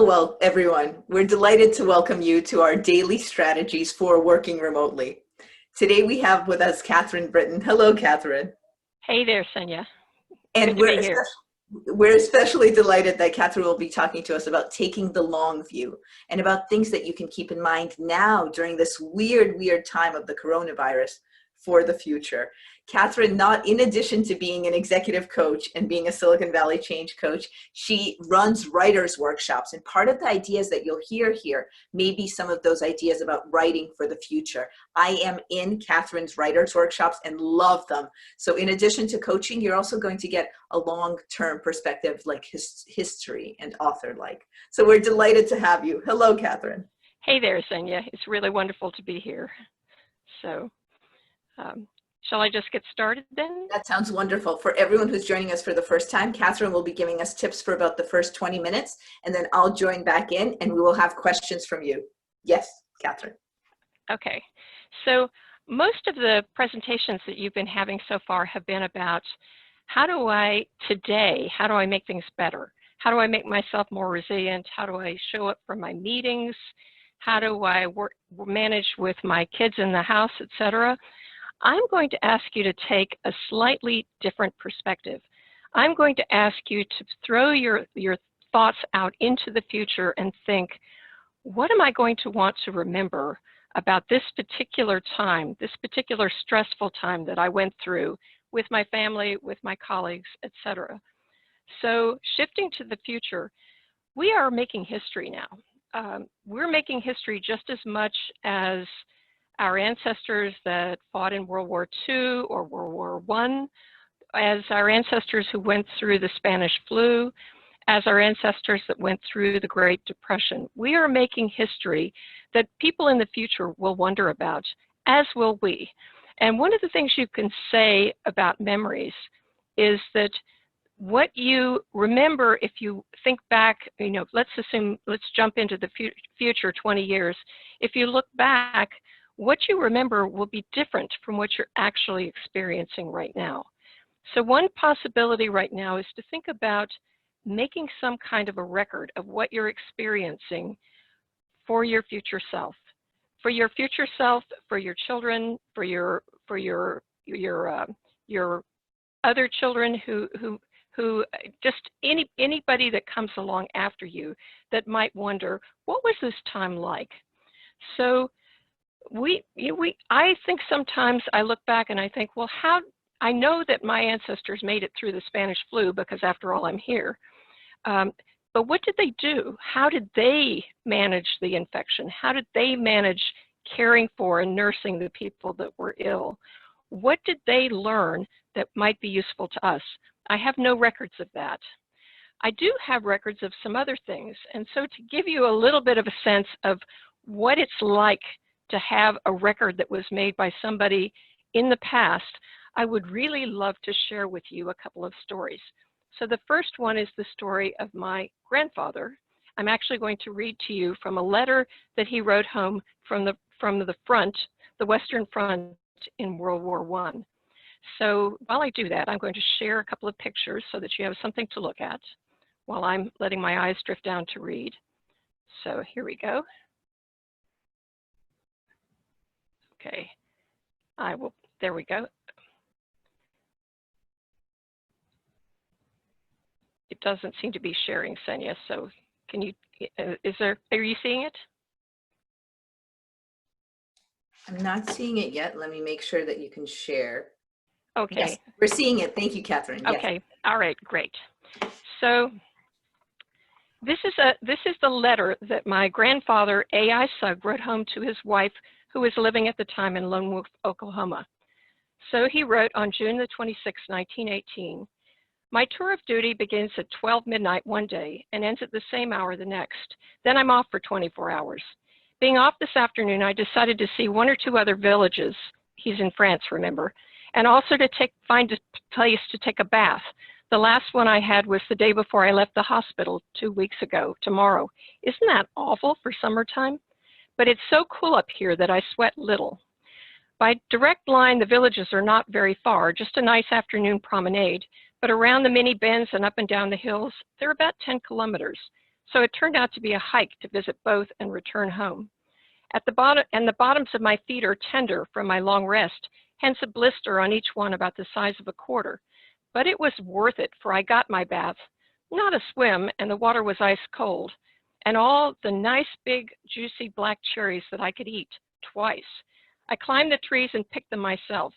Well, everyone. We're delighted to welcome you to our daily strategies for working remotely. Today we have with us Kathryn Britton. Hello, Kathryn. Hey there, Sonia. Good And to be here. we're especially delighted that Kathryn will be talking to us about taking the long view and about things that you can keep in mind now during this weird time of the coronavirus for the future. Kathryn, not in addition to being an executive coach and being a Silicon Valley change coach, she runs writers' workshops. And part of the ideas that you'll hear here may be some of those ideas about writing for the future. I am in Kathryn's writers' workshops and love them. So in addition to coaching, you're also going to get a long-term perspective like history and author-like. So we're delighted to have you. Hello, Kathryn. Hey there, Sonia. It's really wonderful to be here. So, shall I just get started then? That sounds wonderful. For everyone who's joining us for the first time, Kathryn will be giving us tips for about the first 20 minutes, and then I'll join back in and we will have questions from you. Yes, Kathryn. Okay. So most of the presentations that you've been having so far have been about how do I make things better? How do I make myself more resilient? How do I show up for my meetings? How do I manage with my kids in the house, etc.? I'm going to ask you to take a slightly different perspective. I'm going to ask you to throw your thoughts out into the future and think, what am I going to want to remember about this particular time, this particular stressful time that I went through with my family, with my colleagues, etc. So shifting to the future, we are making history now. We're making history just as much as our ancestors that fought in World War II or World War I, as our ancestors who went through the Spanish flu, as our ancestors that went through the Great Depression. We are making history that people in the future will wonder about, as will we. And one of the things you can say about memories is that what you remember, if you think back, let's jump into the future 20 years. If you look back, what you remember will be different from what you're actually experiencing right now. So one possibility right now is to think about making some kind of a record of what you're experiencing for your future self. For your future self, for your children, for your other children who just anybody that comes along after you that might wonder, what was this time like? So I think sometimes I look back and I think, well, I know that my ancestors made it through the Spanish flu because after all, I'm here. But what did they do? How did they manage the infection? How did they manage caring for and nursing the people that were ill? What did they learn that might be useful to us? I have no records of that. I do have records of some other things. And so to give you a little bit of a sense of what it's like to have a record that was made by somebody in the past, I would really love to share with you a couple of stories. So the first one is the story of my grandfather. I'm actually going to read to you from a letter that he wrote home from the front, the Western Front in World War I. So while I do that, I'm going to share a couple of pictures so that you have something to look at while I'm letting my eyes drift down to read. So here we go. Okay, there we go. It doesn't seem to be sharing, Sonia, so can you, are you seeing it? I'm not seeing it yet. Let me make sure that you can share. Okay. Yes, we're seeing it. Thank you, Kathryn. Yes. Okay, all right, great. So this is the letter that my grandfather, A.I. Sugg, wrote home to his wife, who was living at the time in Lone Wolf, Oklahoma. So he wrote on June the 26th, 1918, "My tour of duty begins at 12 midnight one day and ends at the same hour the next. Then I'm off for 24 hours. Being off this afternoon, I decided to see one or two other villages." He's in France, remember, "and also to find a place to take a bath. The last one I had was the day before I left the hospital 2 weeks ago, tomorrow. Isn't that awful for summertime? But it's so cool up here that I sweat little. By direct line, the villages are not very far, just a nice afternoon promenade, but around the many bends and up and down the hills, they're about 10 kilometers. so it turned out to be a hike to visit both and return home. At the bottom, and the bottoms of my feet are tender from my long rest, hence a blister on each one about the size of a quarter. But it was worth it, for I got my bath, not a swim, and the water was ice cold, and all the nice big juicy black cherries that I could eat twice. I climbed the trees and picked them myself.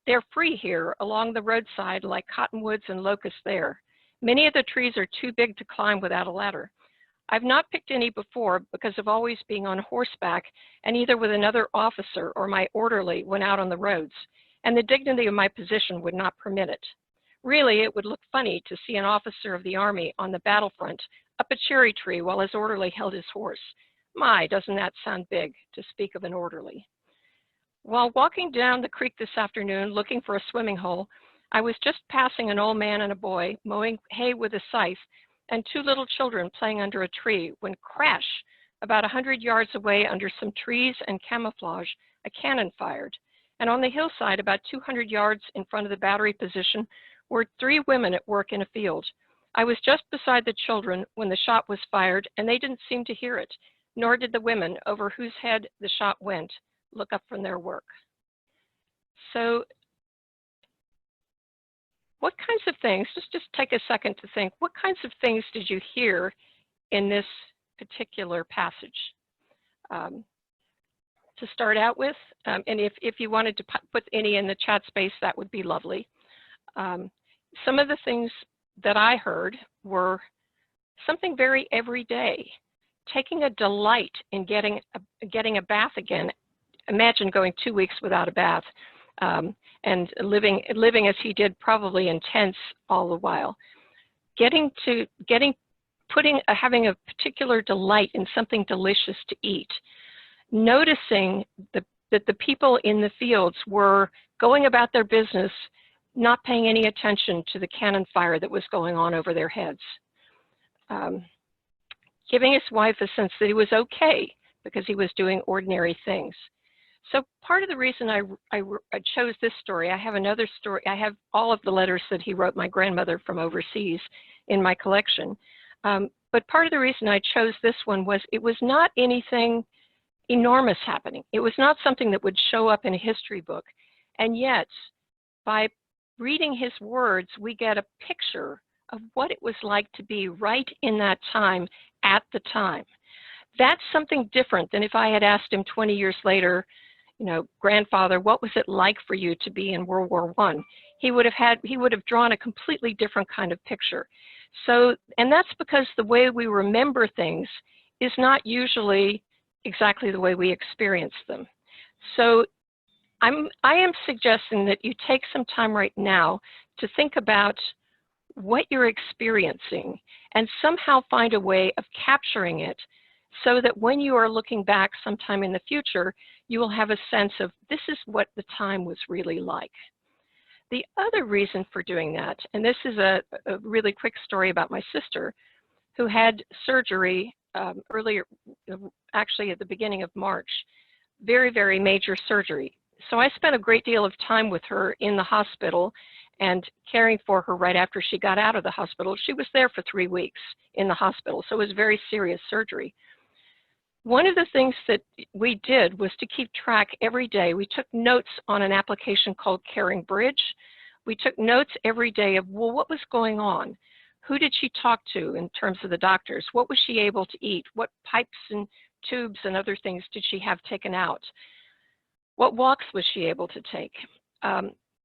They're free here along the roadside like cottonwoods and locusts there. Many of the trees are too big to climb without a ladder. I've not picked any before because of always being on horseback and either with another officer or my orderly when out on the roads, and the dignity of my position would not permit it. Really, it would look funny to see an officer of the army on the battlefront up a cherry tree while his orderly held his horse. My, doesn't that sound big, to speak of an orderly. While walking down the creek this afternoon looking for a swimming hole, I was just passing an old man and a boy mowing hay with a scythe and two little children playing under a tree when crash, about 100 yards away under some trees and camouflage, a cannon fired. And on the hillside about 200 yards in front of the battery position were 3 women at work in a field. I was just beside the children when the shot was fired and they didn't seem to hear it, nor did the women over whose head the shot went look up from their work. So what kinds of things, just take a second to think, what kinds of things did you hear in this particular passage? To start out with, and if you wanted to put any in the chat space, that would be lovely. Some of the things that I heard were something very everyday, taking a delight in getting a bath again. Imagine going 2 weeks without a bath, and living as he did, probably intense all the while. Having a particular delight in something delicious to eat. Noticing that the people in the fields were going about their business, not paying any attention to the cannon fire that was going on over their heads. Giving his wife a sense that he was okay because he was doing ordinary things. So part of the reason I chose this story, I have another story, I have all of the letters that he wrote my grandmother from overseas in my collection. But part of the reason I chose this one was it was not anything enormous happening. It was not something that would show up in a history book. And yet, by reading his words, we get a picture of what it was like to be right in that time, at the time. That's something different than if I had asked him 20 years later, you know, grandfather, what was it like for you to be in World War I? He would have drawn a completely different kind of picture. So, and that's because the way we remember things is not usually exactly the way we experience them. So I am suggesting that you take some time right now to think about what you're experiencing and somehow find a way of capturing it so that when you are looking back sometime in the future, you will have a sense of this is what the time was really like. The other reason for doing that, and this is a really quick story about my sister who had surgery earlier, actually at the beginning of March, very, very major surgery. So I spent a great deal of time with her in the hospital and caring for her right after she got out of the hospital. She was there for 3 weeks in the hospital, so it was very serious surgery. One of the things that we did was to keep track every day. We took notes on an application called Caring Bridge. We took notes every day of, well, what was going on? Who did she talk to in terms of the doctors? What was she able to eat? What pipes and tubes and other things did she have taken out? What walks was she able to take?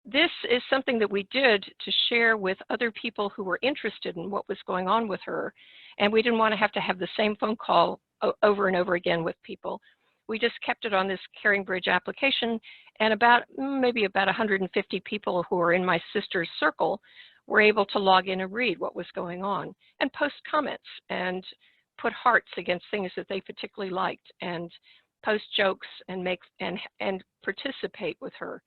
This is something that we did to share with other people who were interested in what was going on with her. And we didn't want to have the same phone call over and over again with people. We just kept it on this Caring Bridge application, and maybe about 150 people who were in my sister's circle were able to log in and read what was going on and post comments and put hearts against things that they particularly liked and post jokes and participate with her.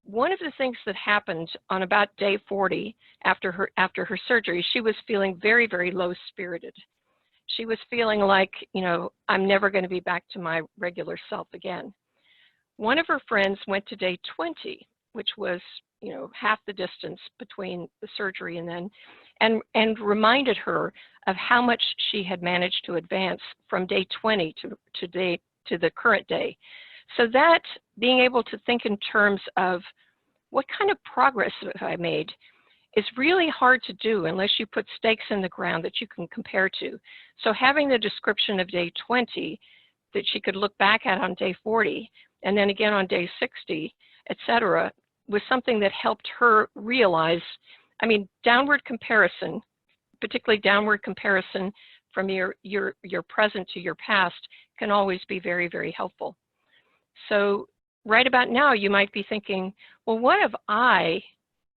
One of the things that happened on about day 40 after her surgery, she was feeling very, very low-spirited. She was feeling like, you know, I'm never going to be back to my regular self again. One of her friends went to day 20, which was half the distance between the surgery and then, and reminded her of how much she had managed to advance from day 20 to the current day. So that being able to think in terms of what kind of progress have I made is really hard to do unless you put stakes in the ground that you can compare to. So having the description of day 20 that she could look back at on day 40, and then again on day 60, et cetera, was something that helped her realize, downward comparison, particularly downward comparison from your present to your past, can always be very, very helpful. So right about now, you might be thinking, well, what have I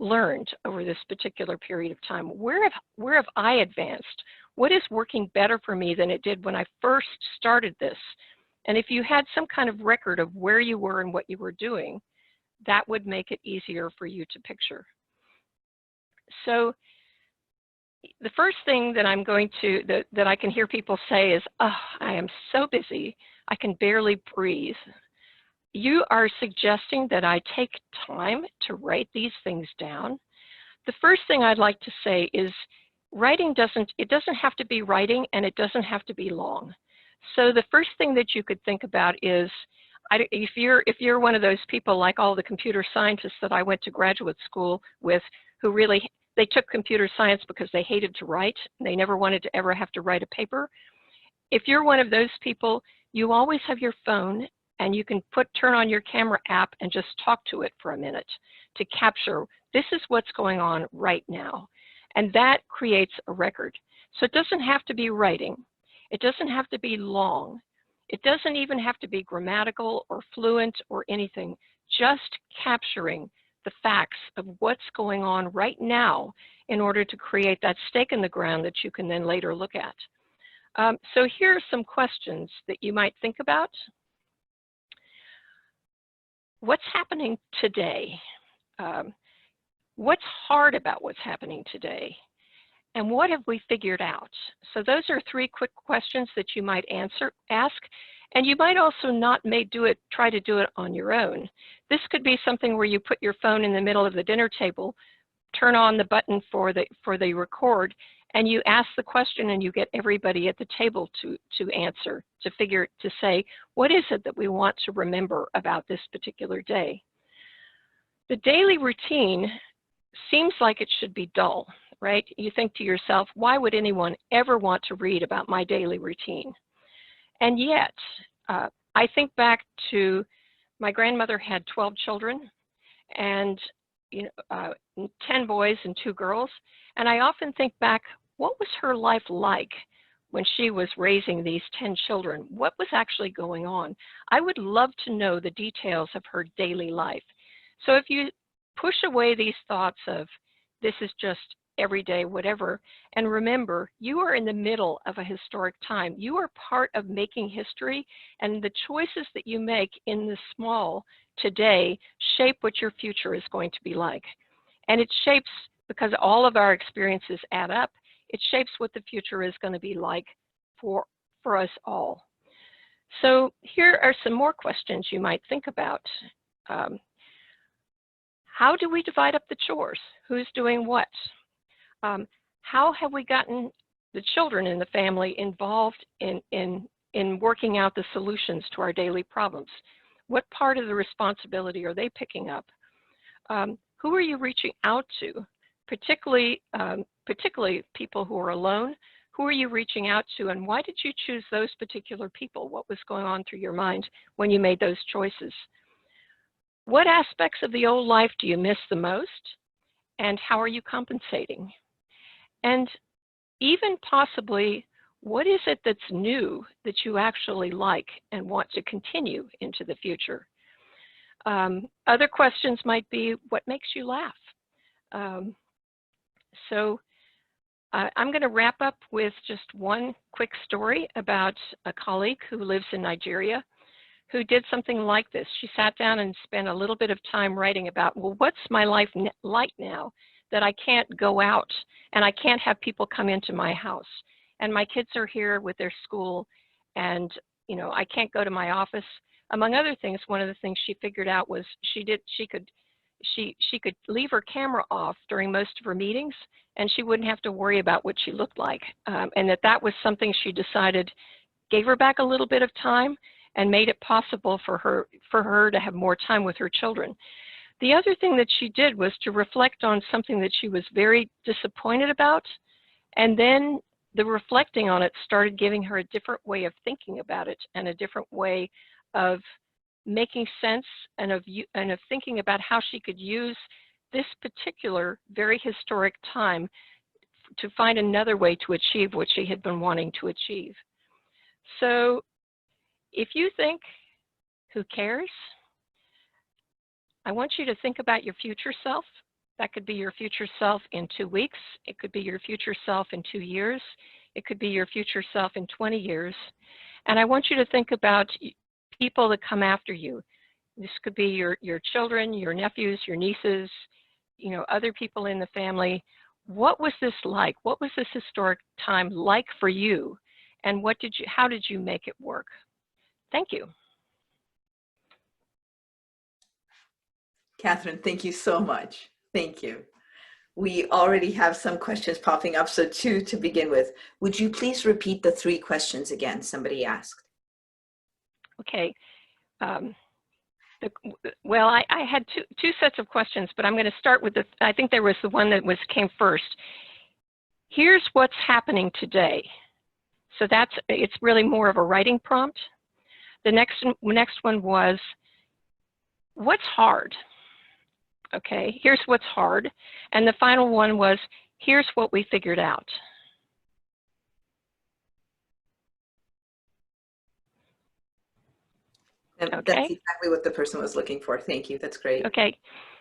learned over this particular period of time? Where have I advanced? What is working better for me than it did when I first started this? And if you had some kind of record of where you were and what you were doing, that would make it easier for you to picture. So the first thing that I'm going to, that I can hear people say is, oh, I am so busy, I can barely breathe. You are suggesting that I take time to write these things down. The first thing I'd like to say is writing doesn't have to be writing, and it doesn't have to be long. So the first thing that you could think about is, if you're one of those people like all the computer scientists that I went to graduate school with, who really, they took computer science because they hated to write, and they never wanted to ever have to write a paper. If you're one of those people, you always have your phone, and you can turn on your camera app and just talk to it for a minute to capture, this is what's going on right now. And that creates a record. So it doesn't have to be writing. It doesn't have to be long. It doesn't even have to be grammatical or fluent or anything. Just capturing the facts of what's going on right now in order to create that stake in the ground that you can then later look at. So here are some questions that you might think about. What's happening today? What's hard about what's happening today? And what have we figured out? So those are 3 quick questions that you might ask. And you might also not try to do it on your own. This could be something where you put your phone in the middle of the dinner table, turn on the button for the record, and you ask the question and you get everybody at the table to answer, to say, what is it that we want to remember about this particular day? The daily routine seems like it should be dull, right? You think to yourself, why would anyone ever want to read about my daily routine? And yet, I think back to my grandmother had 12 children and 10 boys and 2 girls. And I often think back, what was her life like when she was raising these 10 children? What was actually going on? I would love to know the details of her daily life. So if you push away these thoughts of this is just everyday whatever, and remember, you are in the middle of a historic time. You are part of making history, and the choices that you make in the small today shape what your future is going to be like. And it shapes, because all of our experiences add up, it shapes what the future is going to be like for us all. So here are some more questions you might think about. How do we divide up the chores? Who's doing what? How have we gotten the children in the family involved in working out the solutions to our daily problems? What part of the responsibility are they picking up? Who are you reaching out to? Particularly people who are alone. Who are you reaching out to, and why did you choose those particular people? What was going on through your mind when you made those choices? What aspects of the old life do you miss the most, and how are you compensating? And even possibly, what is it that's new that you actually like and want to continue into the future? Other questions might be, what makes you laugh? So I'm going to wrap up with just one quick story about a colleague who lives in Nigeria who did something like this. She sat down and spent a little bit of time writing about, well, what's my life like now that I can't go out and I can't have people come into my house, and my kids are here with their school, and I can't go to my office. Among other things, one of the things she figured out was she she could leave her camera off during most of her meetings, and she wouldn't have to worry about what she looked like. And that was something she decided gave her back a little bit of time and made it possible for her to have more time with her children. The other thing that she did was to reflect on something that she was very disappointed about, and then the reflecting on it started giving her a different way of thinking about it and a different way of making sense and of thinking about how she could use this particular very historic time to find another way to achieve what she had been wanting to achieve. So if you think, who cares? I want you to think about your future self. That could be your future self in 2 weeks. It could be your future self in 2 years. It could be your future self in 20 years. And I want you to think about people that come after you. This could be your children, your nephews, your nieces, you know, other people in the family. What was this like? What was this historic time like for you? And how did you make it work? Thank you. Kathryn, thank you so much. Thank you. We already have some questions popping up, so 2 to begin with. Would you please repeat the 3 questions again? Somebody asked. Okay. Well, I had two sets of questions, but I'm going to start with I think there was the one that came first. Here's what's happening today. So it's really more of a writing prompt. The next one was, what's hard? Okay, here's what's hard. And the final one was, here's what we figured out. And okay. That's exactly what the person was looking for. Thank you. That's great. Okay.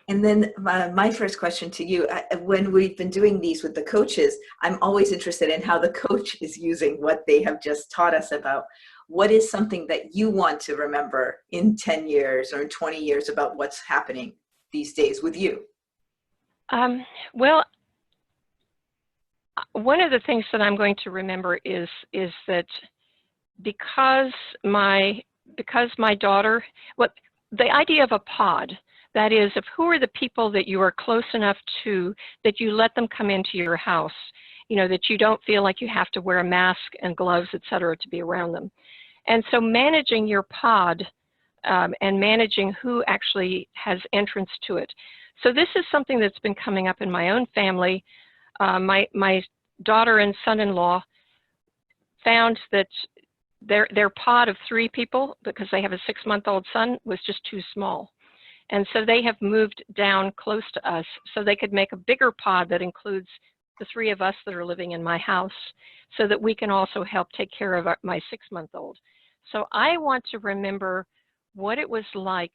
And then my first question to you, when we've been doing these with the coaches, I'm always interested in how the coach is using what they have just taught us about. What is something that you want to remember in 10 years or in 20 years about what's happening these days with you? Well, one of the things that I'm going to remember is that because my daughter, the idea of a pod, that is, of who are the people that you are close enough to that you let them come into your house, you know, that you don't feel like you have to wear a mask and gloves, et cetera, to be around them. And so managing your pod and managing who actually has entrance to it. So this is something that's been coming up in my own family. My daughter and son-in-law found that their pod of 3 people, because they have a 6-month-old son, was just too small. And so they have moved down close to us so they could make a bigger pod that includes the 3 of us that are living in my house, so that we can also help take care of my 6-month-old. So I want to remember what it was like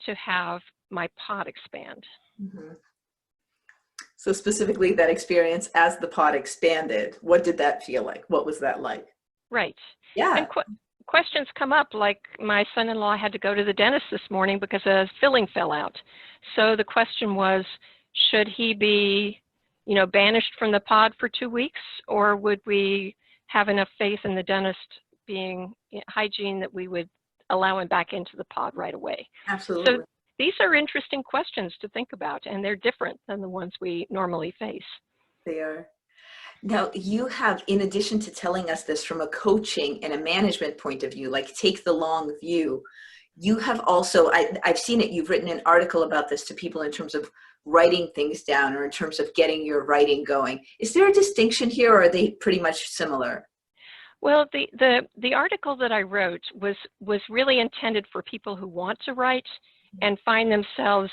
to have my pod expand. Mm-hmm. So specifically that experience as the pod expanded, what did that feel like? What was that like? Right. Yeah. And questions come up, like my son-in-law had to go to the dentist this morning because a filling fell out. So the question was, should he be, you know, banished from the pod for 2 weeks, or would we have enough faith in the dentist being hygiene that we would allow him back into the pod right away? Absolutely. So these are interesting questions to think about, and they're different than the ones we normally face. They are. Now, you have, in addition to telling us this from a coaching and a management point of view, like take the long view, you have also, I've seen it, you've written an article about this to people in terms of writing things down or in terms of getting your writing going. Is there a distinction here, or are they pretty much similar? Well, the article that I wrote was really intended for people who want to write and find themselves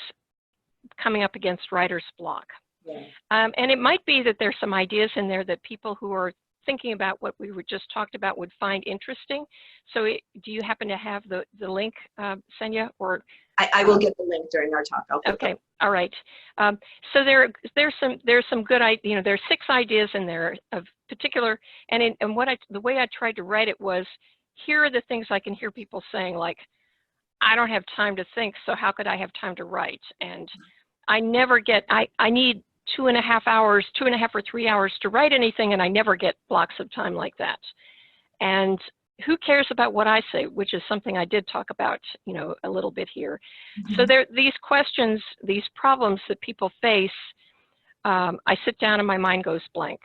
coming up against writer's block. Yeah. And it might be that there's some ideas in there that people who are thinking about what we were just talked about would find interesting. So do you happen to have the link, Senya? Or I will get the link during our talk. Okay, all right. So there's some good, you know, there's 6 ideas in there of particular, and the way I tried to write it was, here are the things I can hear people saying, like, I don't have time to think, so how could I have time to write? And I never get, I need 2.5 hours, 2.5 or 3 hours to write anything, and I never get blocks of time like that. And who cares about what I say, which is something I did talk about, a little bit here. So these questions, these problems that people face, I sit down and my mind goes blank.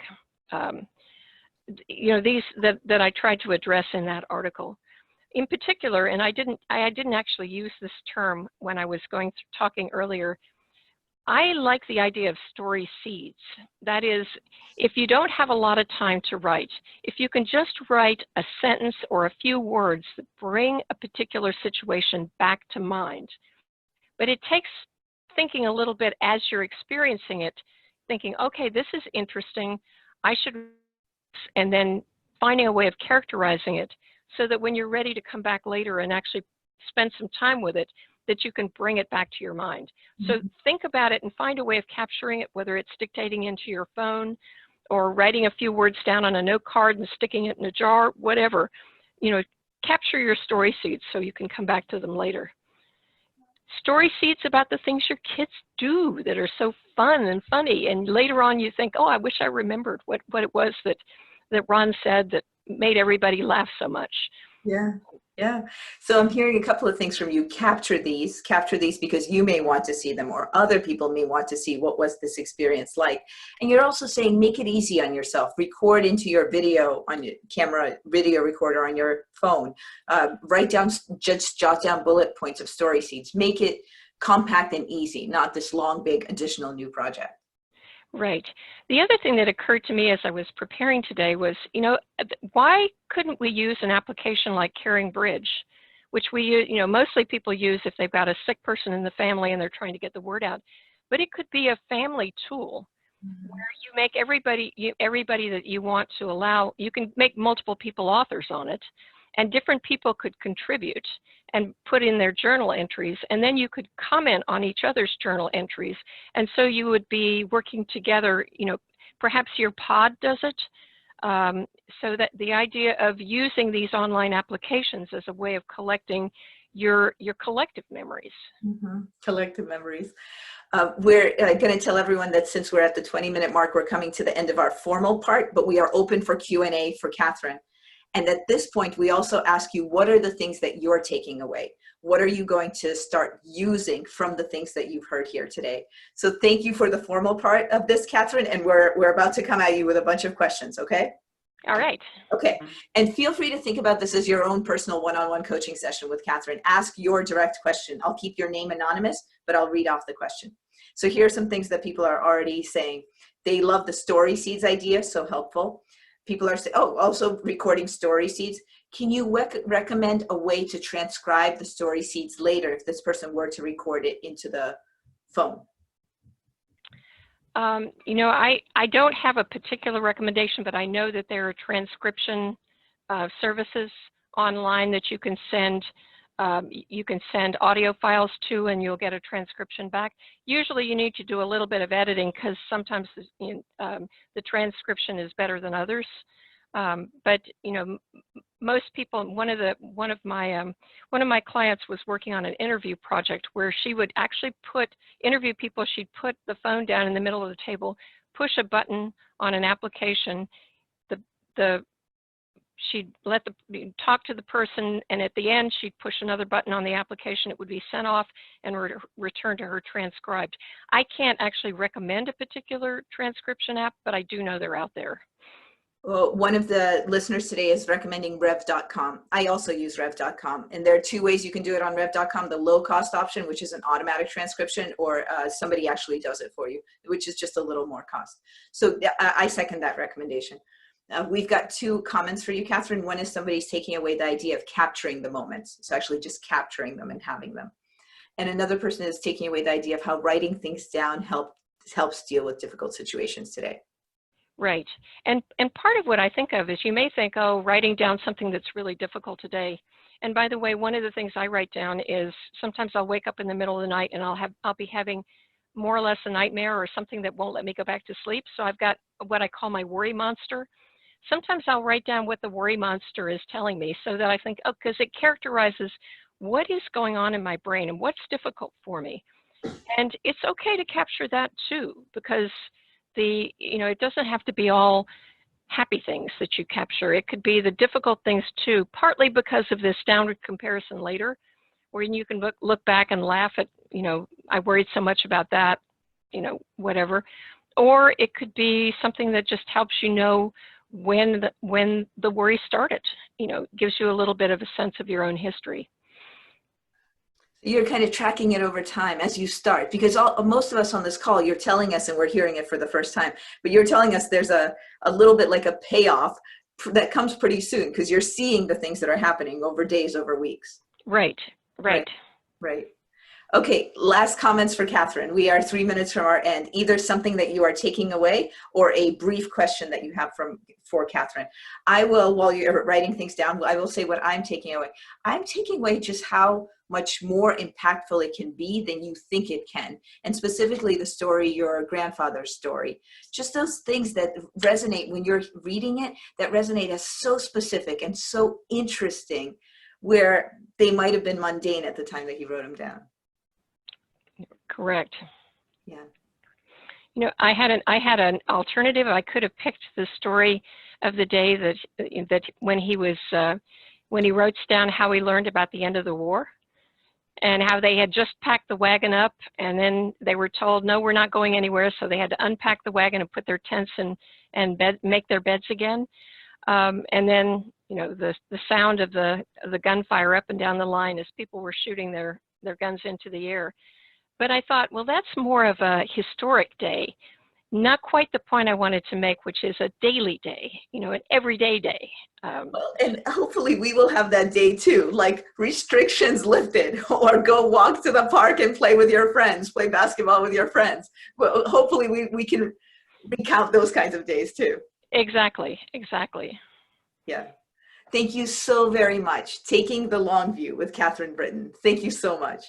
These that I tried to address in that article. In particular, and I didn't actually use this term when I was talking earlier, I like the idea of story seeds. That is, if you don't have a lot of time to write, if you can just write a sentence or a few words that bring a particular situation back to mind. But it takes thinking a little bit as you're experiencing it, thinking, okay, this is interesting, I should, and then finding a way of characterizing it so that when you're ready to come back later and actually spend some time with it, that you can bring it back to your mind. So think about it and find a way of capturing it, whether it's dictating into your phone or writing a few words down on a note card and sticking it in a jar, whatever. Capture your story seeds so you can come back to them later. Story seeds about the things your kids do that are so fun and funny, and later on you think, oh, I wish I remembered what it was that Ron said that made everybody laugh so much. Yeah. So I'm hearing a couple of things from you. Capture these because you may want to see them, or other people may want to see what was this experience like. And you're also saying, make it easy on yourself. Record into your video on your camera, video recorder on your phone. Write down, just jot down bullet points of story seeds. Make it compact and easy, not this long, big, additional new project. Right. The other thing that occurred to me as I was preparing today was, why couldn't we use an application like Caring Bridge, which we, mostly people use if they've got a sick person in the family and they're trying to get the word out. But it could be a family tool where you make everybody that you want to allow, you can make multiple people authors on it, and different people could contribute and put in their journal entries, and then you could comment on each other's journal entries. And so you would be working together, perhaps your pod does it, so that the idea of using these online applications as a way of collecting your collective memories. Collective memories. We're going to tell everyone that since we're at the 20-minute mark, we're coming to the end of our formal part, but we are open for Q&A for Kathryn. And at this point, we also ask you, what are the things that you're taking away? What are you going to start using from the things that you've heard here today? So thank you for the formal part of this, Kathryn, and we're about to come at you with a bunch of questions, okay? All right. Okay, and feel free to think about this as your own personal one-on-one coaching session with Kathryn. Ask your direct question. I'll keep your name anonymous, but I'll read off the question. So here are some things that people are already saying. They love the story seeds idea, so helpful. People are saying, oh, also recording story seeds. Can you recommend a way to transcribe the story seeds later if this person were to record it into the phone? I don't have a particular recommendation, but I know that there are transcription services online that you can send audio files to, and you'll get a transcription back. Usually you need to do a little bit of editing because sometimes the transcription is better than others. But most people, one of my clients was working on an interview project where she would actually interview people. She'd put the phone down in the middle of the table, push a button on an application. She'd talk to the person, and at the end, she'd push another button on the application. It would be sent off and returned to her transcribed. I can't actually recommend a particular transcription app, but I do know they're out there. Well, one of the listeners today is recommending rev.com. I also use rev.com, and there are two ways you can do it on rev.com: the low-cost option, which is an automatic transcription, or somebody actually does it for you, which is just a little more cost. So I second that recommendation. We've got two comments for you, Kathryn. One is somebody's taking away the idea of capturing the moments. So actually just capturing them and having them. And another person is taking away the idea of how writing things down helps deal with difficult situations today. Right. And part of what I think of is you may think, oh, writing down something that's really difficult today. And by the way, one of the things I write down is sometimes I'll wake up in the middle of the night and I'll be having more or less a nightmare or something that won't let me go back to sleep. So I've got what I call my worry monster. Sometimes I'll write down what the worry monster is telling me so that I think, oh, because it characterizes what is going on in my brain and what's difficult for me. And it's okay to capture that too, because it doesn't have to be all happy things that you capture. It could be the difficult things too, partly because of this downward comparison later, where you can look back and laugh at, I worried so much about that, whatever. Or it could be something that just helps you know when the worry started, gives you a little bit of a sense of your own history. You're kind of tracking it over time as you start, because most of us on this call, you're telling us, and we're hearing it for the first time, but you're telling us there's a little bit like a payoff that comes pretty soon, because you're seeing the things that are happening over days, over weeks. Right. Okay, last comments for Kathryn. We are 3 minutes from our end. Either something that you are taking away or a brief question that you have for Kathryn. I will, while you're writing things down, I will say what I'm taking away. I'm taking away just how much more impactful it can be than you think it can. And specifically the story, your grandfather's story. Just those things that resonate when you're reading it, that resonate as so specific and so interesting, where they might have been mundane at the time that he wrote them down. Correct. Yeah. I had an alternative. I could have picked the story of the day that when he wrote down how he learned about the end of the war, and how they had just packed the wagon up, and then they were told, no, we're not going anywhere. So they had to unpack the wagon and put their tents and make their beds again. And then, the sound of the gunfire up and down the line as people were shooting their guns into the air. But I thought, well, that's more of a historic day, not quite the point I wanted to make, which is a daily day, an everyday day. Well, and hopefully we will have that day too, like restrictions lifted, or go walk to the park and play with your friends, play basketball with your friends. Well, hopefully we can recount those kinds of days too. Exactly. Yeah. Thank you so very much. Taking the Long View with Kathryn Britton. Thank you so much.